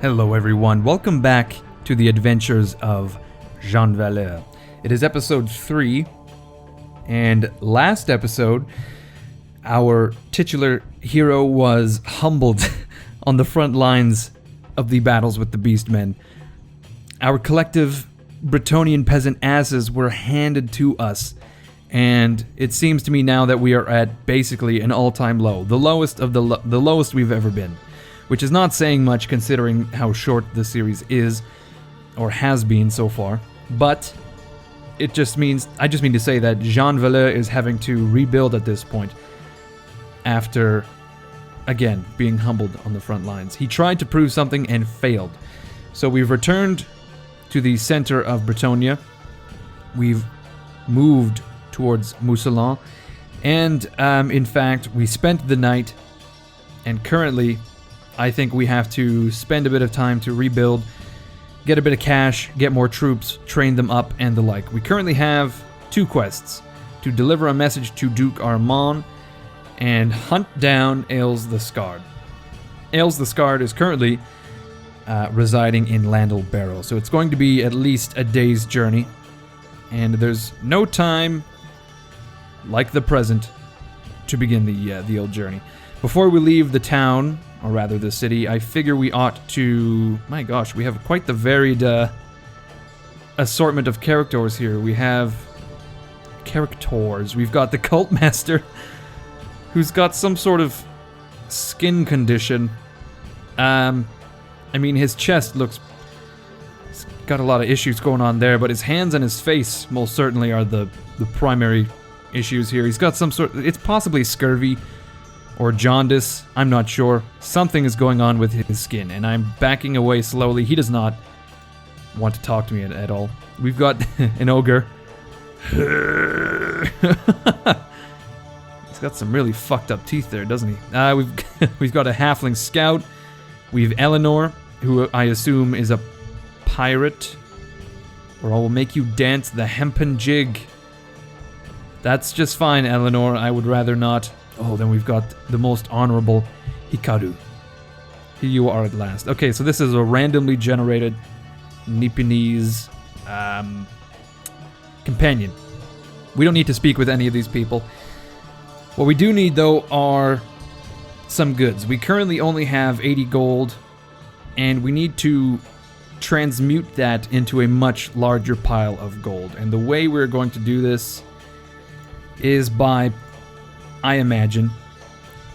Hello everyone, welcome back to the adventures of Jean Valleur. It is episode 3, and last episode, our titular hero was humbled on the front lines of the battles with the Beastmen. Our collective Bretonnian peasant asses were handed to us, and it seems to me now that we are at basically an all-time low, the lowest of the lowest we've ever been. Which is not saying much considering how short the series is, or has been so far, but I just mean to say that Jean Valleur is having to rebuild at this point, after, again, being humbled on the front lines. He tried to prove something and failed. So we've returned to the center of Bretonnia, we've moved towards Mousselan, and in fact, we spent the night, and currently, I think we have to spend a bit of time to rebuild, get a bit of cash, get more troops, train them up, and the like. We currently have 2 quests: to deliver a message to Duke Armand and hunt down Ails the Scarred. Ails the Scarred is currently residing in Landel Barrow, so it's going to be at least a day's journey, and there's no time like the present to begin the old journey. Before we leave the town, or rather the city, I figure we ought to... My gosh, we have quite the varied assortment of characters here. We have... We've got the Cult Master, who's got some sort of skin condition. I mean, his chest looks... He's got a lot of issues going on there, but his hands and his face most certainly are the primary issues here. He's got some sort... It's possibly scurvy, or jaundice, I'm not sure. Something is going on with his skin, and I'm backing away slowly. He does not want to talk to me at all. We've got an ogre. He's got some really fucked up teeth there, doesn't he? We've got a halfling scout. We've Eleanor, who I assume is a pirate. Or I will make you dance the hempen jig. That's just fine, Eleanor. I would rather not. Oh, then we've got the most honorable Hikaru. Here you are at last. Okay, so this is a randomly generated Nipponese companion. We don't need to speak with any of these people. What we do need, though, are some goods. We currently only have 80 gold, and we need to transmute that into a much larger pile of gold. And the way we're going to do this is by, I imagine,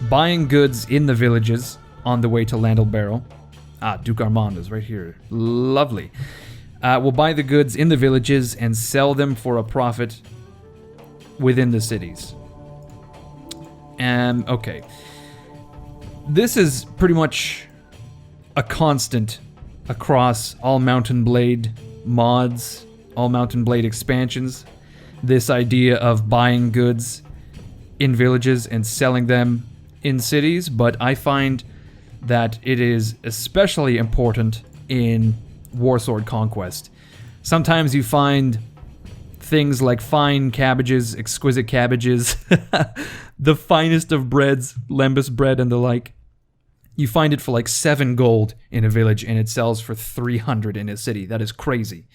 buying goods in the villages on the way to Landel Barrow. Duke Armand is right here. Lovely. We'll buy the goods in the villages and sell them for a profit within the cities. Okay. This is pretty much a constant across all Mount and Blade mods, all Mount and Blade expansions. This idea of buying goods in villages and selling them in cities, but I find that it is especially important in Warsword Conquest. Sometimes you find things like fine cabbages, exquisite cabbages, the finest of breads, lembas bread and the like. You find it for like 7 gold in a village and it sells for 300 in a city. That is crazy.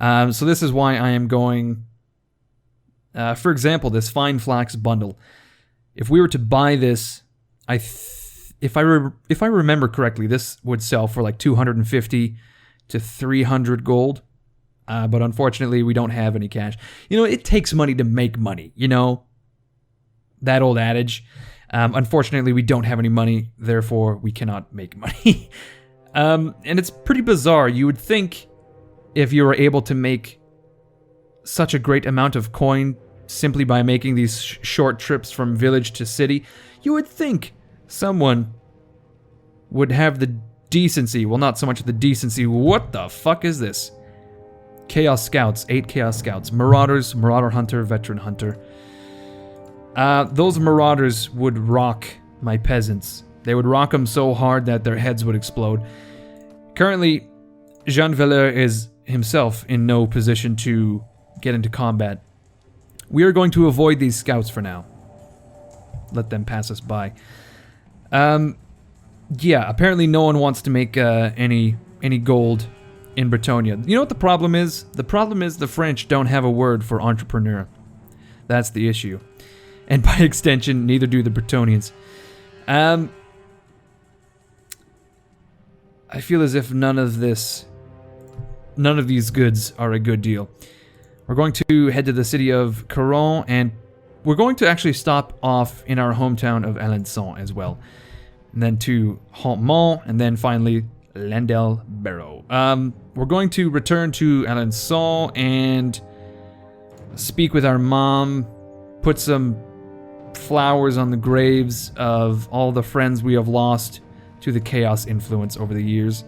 So this is why I am going... for example, this fine flax bundle. If we were to buy this, if I remember correctly, this would sell for like 250 to 300 gold. But unfortunately, we don't have any cash. You know, it takes money to make money. You know, that old adage. Unfortunately, we don't have any money, therefore we cannot make money. And it's pretty bizarre. You would think if you were able to make such a great amount of coin simply by making these short trips from village to city, you would think someone would have the decency, well, not so much the decency, what the fuck is this? Chaos Scouts, 8 Chaos Scouts, Marauders, Marauder Hunter, Veteran Hunter. Those Marauders would rock my peasants. They would rock them so hard that their heads would explode. Currently, Jean Valleur is himself in no position to get into combat. We are going to avoid these scouts for now. Let them pass us by. Yeah, apparently no one wants to make any gold in Bretonnia. You know what the problem is? The problem is the French don't have a word for entrepreneur. That's the issue. And by extension, neither do the Bretonnians. I feel as if none of these goods are a good deal. We're going to head to the city of Khorne, and we're going to actually stop off in our hometown of Alençon as well. And then to Hautmont, and then finally Landelbarrow. We're going to return to Alençon and speak with our mom, put some flowers on the graves of all the friends we have lost to the chaos influence over the years,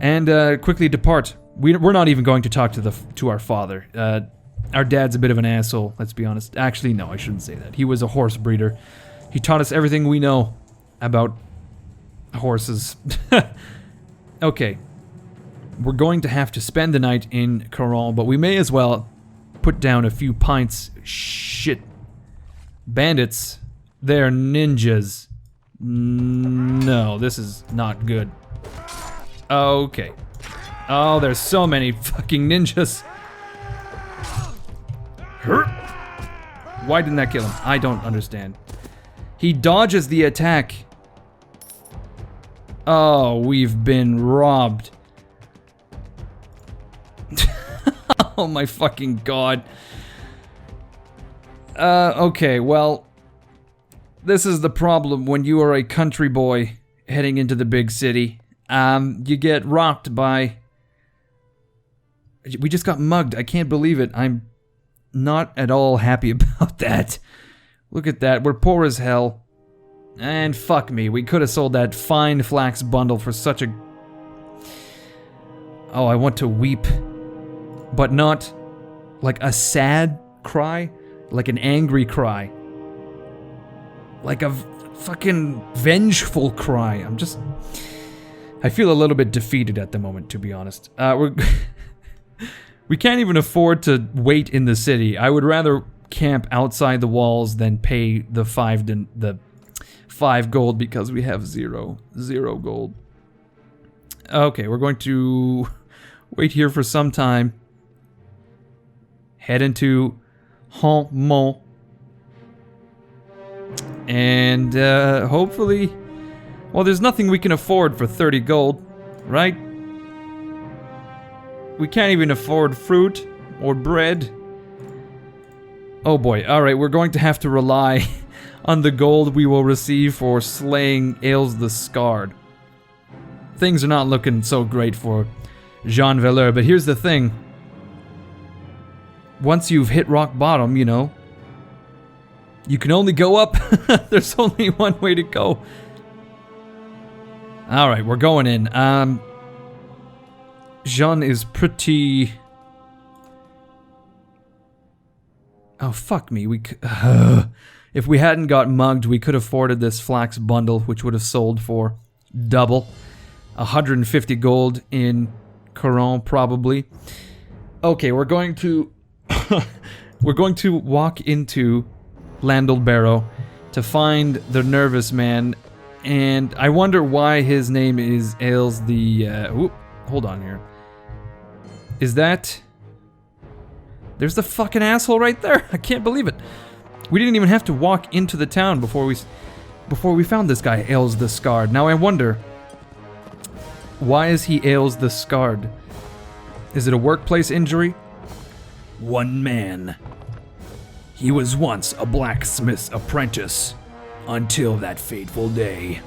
and quickly depart. We're not even going to talk to our father. Our dad's a bit of an asshole, let's be honest. Actually, no, I shouldn't say that. He was a horse breeder. He taught us everything we know about horses. Okay. We're going to have to spend the night in Khorne, but we may as well put down a few pints. Shit. Bandits. They're ninjas. No, this is not good. Okay. Oh, there's so many fucking ninjas. Why didn't that kill him? I don't understand. He dodges the attack. Oh, we've been robbed. Oh my fucking god. Okay, well, this is the problem when you are a country boy heading into the big city. You get rocked by... We just got mugged. I can't believe it. I'm not at all happy about that. Look at that. We're poor as hell. And fuck me. We could have sold that fine flax bundle for such a... Oh, I want to weep. But not like a sad cry. Like an angry cry. Like a fucking vengeful cry. I feel a little bit defeated at the moment, to be honest. We can't even afford to wait in the city. I would rather camp outside the walls than pay the 5 gold because we have zero gold. Okay, we're going to wait here for some time. Head into Hautmont. And hopefully... Well, there's nothing we can afford for 30 gold, right? We can't even afford fruit or bread. Oh boy, alright, we're going to have to rely on the gold we will receive for slaying Ails the Scarred. Things are not looking so great for Jean Valleur, but here's the thing. Once you've hit rock bottom, you know, you can only go up. There's only one way to go. Alright, we're going in. Jean is pretty... Oh, fuck me. If we hadn't got mugged, we could have afforded this flax bundle, which would have sold for double. 150 gold in Khorne, probably. Okay, we're going to... we're going to walk into Landelbarrow to find the nervous man, and I wonder why his name is Ails the... hold on here. Is that... There's the fucking asshole right there. I can't believe it. We didn't even have to walk into the town before we found this guy, Ails the Scarred. Now I wonder, why is he Ails the Scarred? Is it a workplace injury? One man. He was once a blacksmith's apprentice until that fateful day.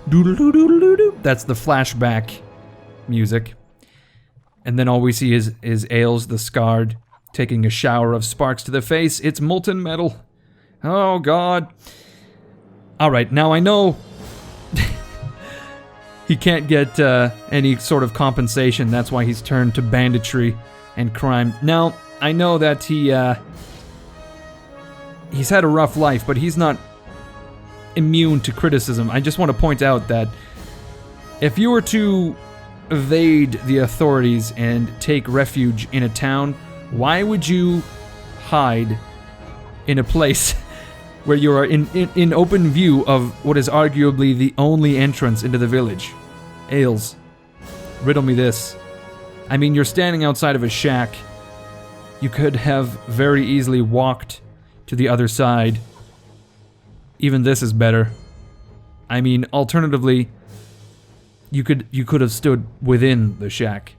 Doodle-doo-doodle-doo-doo. That's the flashback music. And then all we see is Ails the Scarred taking a shower of sparks to the face. It's molten metal. Oh god. Alright, now I know he can't get any sort of compensation. That's why he's turned to banditry and crime. Now, I know that he's had a rough life, but he's not immune to criticism. I just want to point out that if you were to evade the authorities and take refuge in a town, why would you hide in a place where you are in open view of what is arguably the only entrance into the village. Ales, riddle me this. I mean, you're standing outside of a shack. You could have very easily walked to the other side. Even this is better. I mean, alternatively, you could have stood within the shack.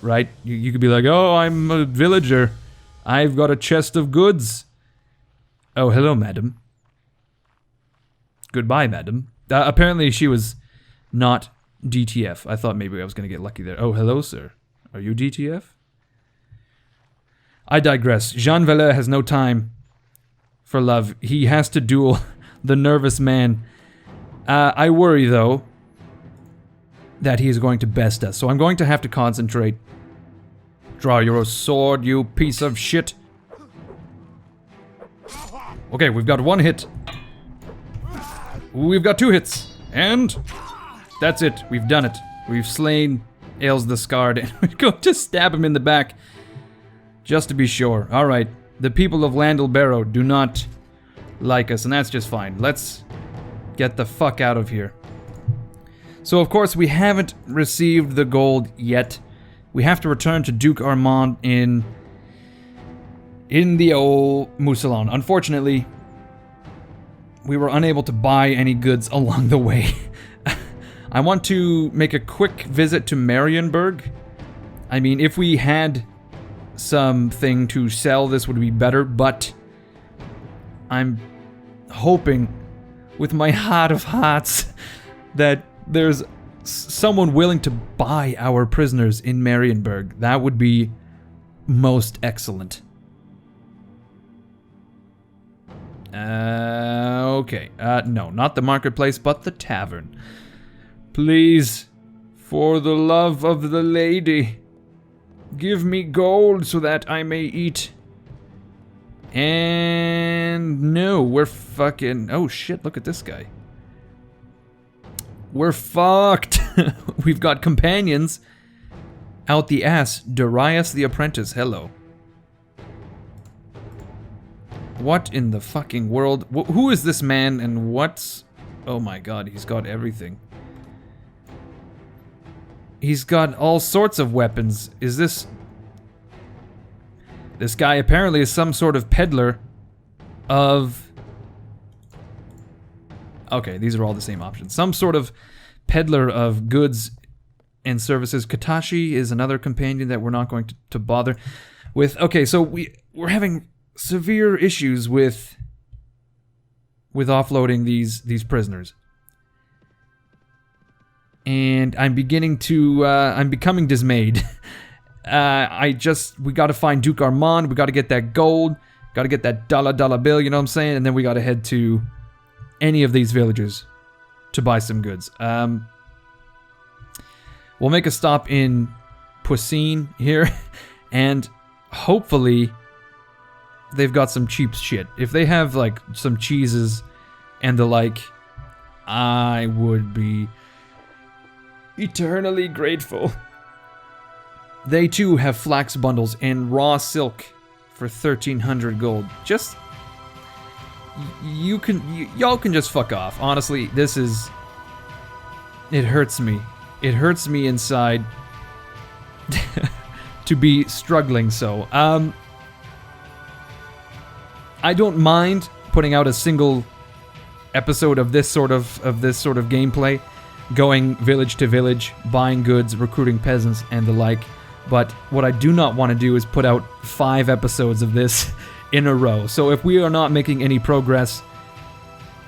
Right? You could be like, oh, I'm a villager. I've got a chest of goods. Oh, hello, madam. Goodbye, madam. Apparently she was not DTF. I thought maybe I was going to get lucky there. Oh, hello, sir. Are you DTF? I digress. Jean Valleur has no time for love. He has to duel the nervous man. I worry, though, that he is going to best us. So I'm going to have to concentrate. Draw your sword, you piece of shit. Okay, we've got 1 hit. We've got 2 hits. And that's it. We've done it. We've slain Ales the Scarred. And we're going to stab him in the back. Just to be sure. Alright. The people of Landlebarrow do not like us, and that's just fine. Let's get the fuck out of here. So, of course, we haven't received the gold yet. We have to return to Duke Armand in the old Mousillon. Unfortunately, we were unable to buy any goods along the way. I want to make a quick visit to Marienburg. I mean, if we had something to sell, this would be better, but I'm hoping with my heart of hearts that there's someone willing to buy our prisoners in Marienburg. That would be most excellent. Okay. No, not the marketplace, but the tavern. Please, for the love of the lady, give me gold so that I may eat. And no, we're fucking... Oh shit, look at this guy. We're fucked. We've got companions out the ass. Darius the Apprentice, hello. What in the fucking world? Who is this man and what's... Oh my god, he's got everything. He's got all sorts of weapons. Is this... This guy apparently is some sort of peddler of... Okay, these are all the same options. Some sort of peddler of goods and services. Katashi is another companion that we're not going to bother with. Okay, so we're having severe issues with offloading these prisoners. And I'm beginning to, I'm becoming dismayed. We gotta find Duke Armand, we gotta get that gold, gotta get that dollar bill, you know what I'm saying? And then we gotta head to any of these villages to buy some goods. We'll make a stop in Poissy here, and hopefully they've got some cheap shit. If they have, like, some cheeses and the like, I would be eternally grateful. They too have flax bundles and raw silk for 1,300 gold. Just... y'all can just fuck off. Honestly, this is... It hurts me. It hurts me inside to be struggling so. I don't mind putting out a single episode of this sort of gameplay, going village to village, buying goods, recruiting peasants, and the like. But what I do not want to do is put out 5 episodes of this in a row. So if we are not making any progress,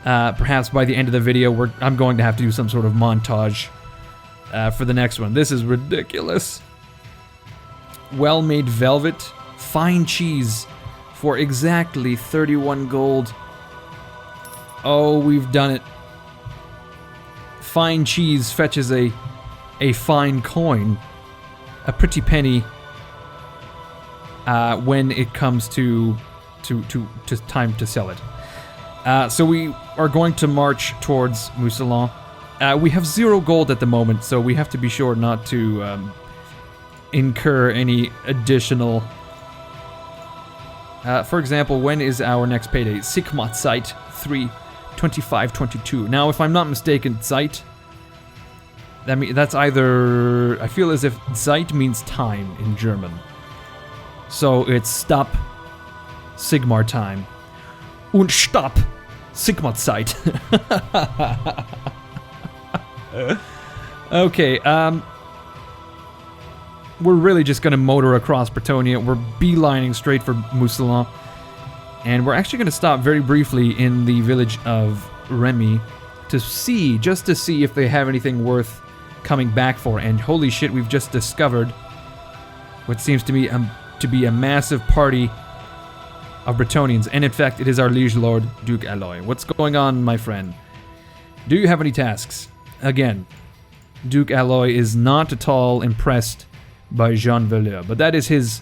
perhaps by the end of the video, I'm going to have to do some sort of montage for the next one. This is ridiculous. Well-made velvet, fine cheese for exactly 31 gold. Oh, we've done it. Fine cheese fetches a fine coin. A pretty penny when it comes to time to sell it. So we are going to march towards Mousillon. We have 0 gold at the moment, so we have to be sure not to incur any additional For example, when is our next payday? Sigmat Zeit 3, 2522. Now, if I'm not mistaken, Zeit, that's either... I feel as if Zeit means time in German. So it's stop Sigmar time. Und stop Sigmat Zeit. Okay, we're really just gonna motor across Bretonnia. We're beelining straight for Mousillon. And we're actually gonna stop very briefly in the village of Remy to see if they have anything worth coming back for. And holy shit, we've just discovered what seems to be a massive party of Bretonians. And in fact, it is our liege lord, Duke Aloy. What's going on, my friend? Do you have any tasks? Again, Duke Aloy is not at all impressed by Jean Valleur, but that is his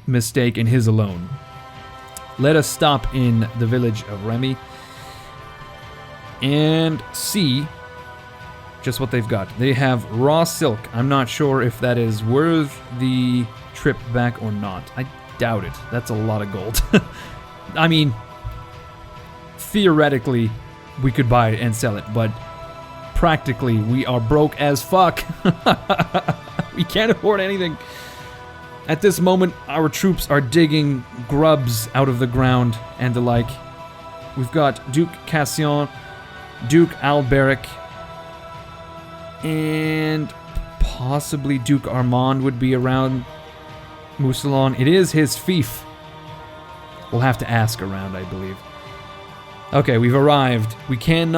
mistake and his alone. Let us stop in the village of Remy and see just what they've got. They have raw silk. I'm not sure if that is worth the trip back or not. I doubt it. That's a lot of gold. I mean, theoretically, we could buy it and sell it, but practically, we are broke as fuck. We can't afford anything. At this moment, our troops are digging grubs out of the ground and the like. We've got Duke Cassian, Duke Alberic, and possibly Duke Armand would be around Mousillon. It is his fief. We'll have to ask around, I believe. Okay, we've arrived. We can't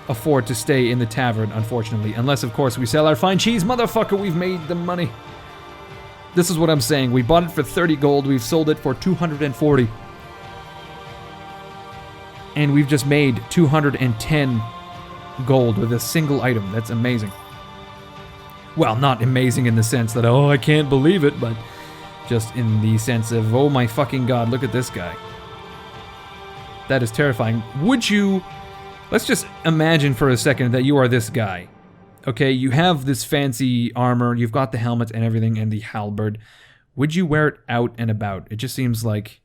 afford to stay in the tavern, unfortunately. Unless, of course, we sell our fine cheese. Motherfucker, we've made the money. This is what I'm saying. We bought it for 30 gold. We've sold it for 240. And we've just made 210 gold with a single item. That's amazing. Well, not amazing in the sense that, oh, I can't believe it, but just in the sense of, oh my fucking god, look at this guy. That is terrifying. Would you... Let's just imagine for a second that you are this guy. Okay, you have this fancy armor, you've got the helmet and everything, and the halberd. Would you wear it out and about? It just seems like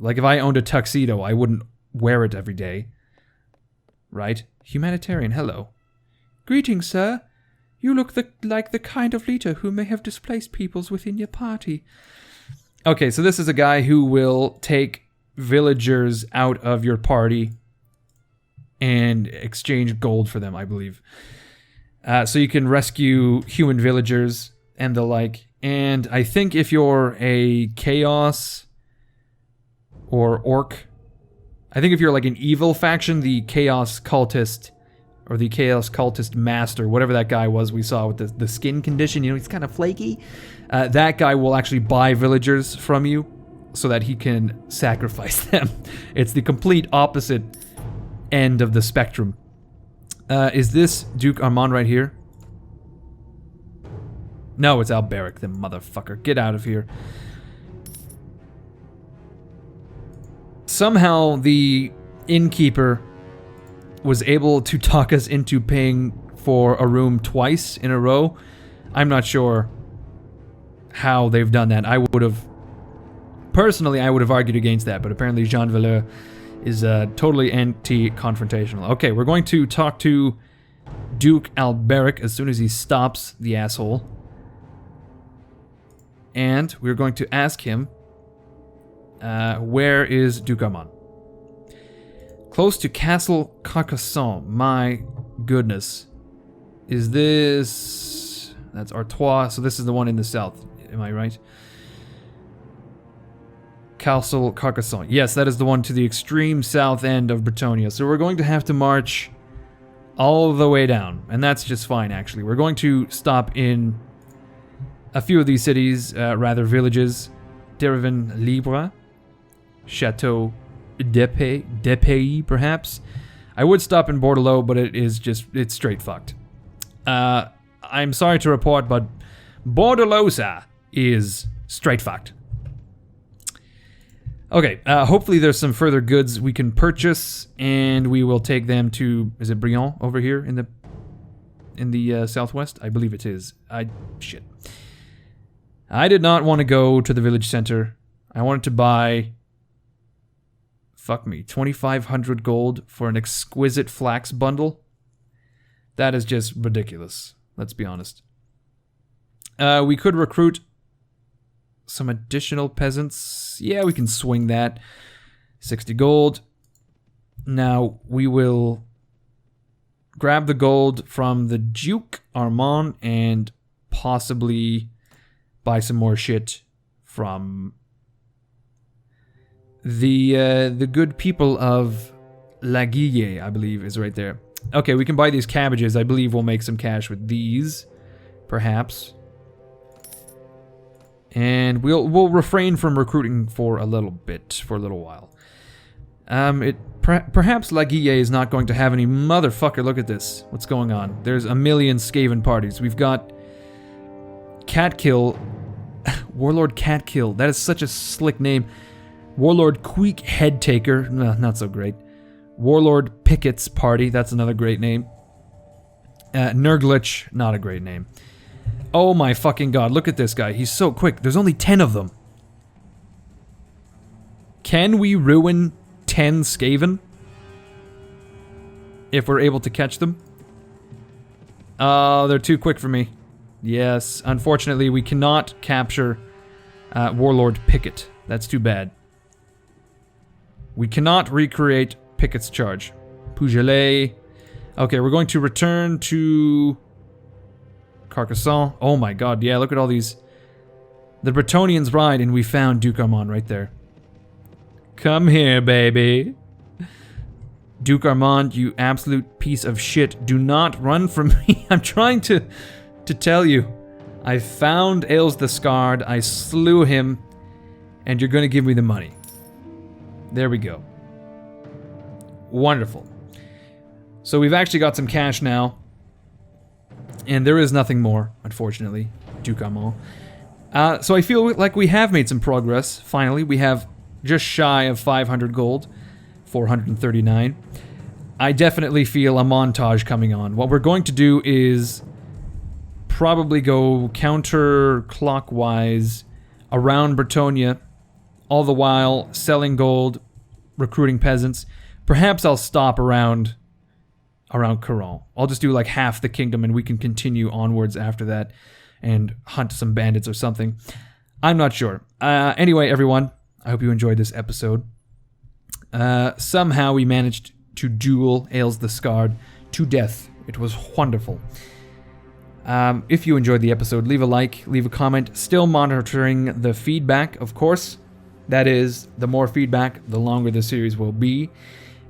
if I owned a tuxedo, I wouldn't wear it every day. Right? Humanitarian, hello. Greetings, sir. You look like the kind of leader who may have displaced peoples within your party. Okay, so this is a guy who will take villagers out of your party and exchange gold for them, I believe. So you can rescue human villagers and the like. And I think if you're a chaos or orc, I think if you're like an evil faction, the chaos cultist or the chaos cultist master, whatever that guy was we saw with the skin condition, you know, he's kind of flaky. That guy will actually buy villagers from you so that he can sacrifice them. It's the complete opposite end of the spectrum. Is this Duke Armand right here? No, it's Alberic, the motherfucker. Get out of here. Somehow the innkeeper was able to talk us into paying for a room twice in a row. I'm not sure how they've done that. Personally, I would have argued against that, but apparently Jean Valleur is totally anti-confrontational. Okay, we're going to talk to Duke Alberic as soon as he stops the asshole. And we're going to ask him, where is Duke Armand? Close to Castle Carcassonne. My goodness. Is this... That's Artois, so this is the one in the south. Am I right? Castle Carcassonne. Yes, that is the one to the extreme south end of Bretonnia. So we're going to have to march all the way down. And that's just fine, actually. We're going to stop in a few of these cities, rather villages. Derivin Libre. Chateau d'Epée, perhaps. I would stop in Bordelot, but it's straight fucked. I'm sorry to report, but Bordelosa is straight fucked. Okay, hopefully there's some further goods we can purchase, and we will take them to, is it Briand over here in the southwest? I believe it is. Shit. I did not want to go to the village center. I wanted to buy... Fuck me, 2,500 gold for an exquisite flax bundle? That is just ridiculous, let's be honest. We could recruit some additional peasants. Yeah, we can swing that. 60 gold. Now, we will grab the gold from the Duke Armand and possibly buy some more shit from the good people of La Guille, I believe, is right there. Okay, we can buy these cabbages. I believe we'll make some cash with these, perhaps. And we'll refrain from recruiting for a little bit, for a little while. Perhaps La Guille is not going to have any motherfucker. Look at this. What's going on? There's a million Skaven parties. We've got Catkill, Warlord Catkill. That is such a slick name. Warlord Queek Headtaker. No, not so great. Warlord Pickett's party. That's another great name. Nurglich. Not a great name. Oh my fucking god. Look at this guy. He's so quick. There's only 10 of them. Can we ruin 10 Skaven? If we're able to catch them? Oh, they're too quick for me. Yes, unfortunately we cannot capture Warlord Pickett. That's too bad. We cannot recreate Pickett's charge. Pougelet. Okay, we're going to return to Carcassonne. Oh my god, yeah, look at all these. The Bretonians ride, and we found Duke Armand right there. Come here, baby. Duke Armand, you absolute piece of shit. Do not run from me. I'm trying to tell you. I found Ails the Scarred. I slew him. And you're going to give me the money. There we go. Wonderful. So we've actually got some cash now. And there is nothing more, unfortunately. Duke Armand. So I feel like we have made some progress. Finally, we have just shy of 500 gold. 439. I definitely feel a montage coming on. What we're going to do is probably go counterclockwise around Bretonnia, all the while selling gold, recruiting peasants. Perhaps I'll stop around Khorne. I'll just do like half the kingdom and we can continue onwards after that and hunt some bandits or something. I'm not sure. Anyway, everyone, I hope you enjoyed this episode. Somehow we managed to duel Ails the Scarred to death. It was wonderful. If you enjoyed the episode, leave a like, leave a comment. Still monitoring the feedback, of course. That is, the more feedback, the longer the series will be.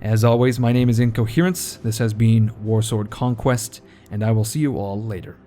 As always, my name is Incoherence. This has been Warsword Conquest, and I will see you all later.